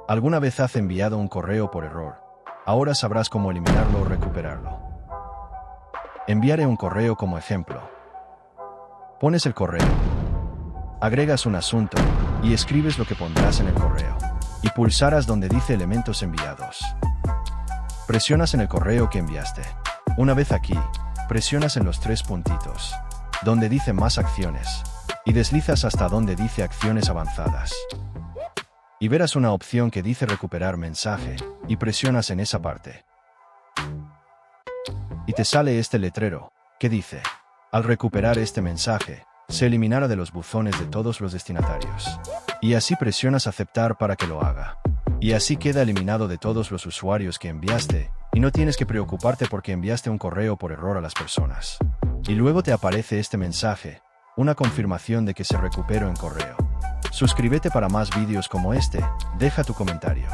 ¿Alguna vez has enviado un correo por error? Ahora sabrás cómo eliminarlo o recuperarlo. Enviaré un correo como ejemplo. Pones el correo, agregas un asunto y escribes lo que pondrás en el correo. Y pulsarás donde dice elementos enviados. Presionas en el correo que enviaste. Una vez aquí, presionas en los 3 puntitos, donde dice más acciones, y deslizas hasta donde dice acciones avanzadas. Y verás una opción que dice recuperar mensaje, y presionas en esa parte. Y te sale este letrero, que dice, al recuperar este mensaje, se eliminará de los buzones de todos los destinatarios. Y así presionas aceptar para que lo haga. Y así queda eliminado de todos los usuarios que enviaste, y no tienes que preocuparte porque enviaste un correo por error a las personas. Y luego te aparece este mensaje, una confirmación de que se recuperó en correo. Suscríbete para más vídeos como este, deja tu comentario.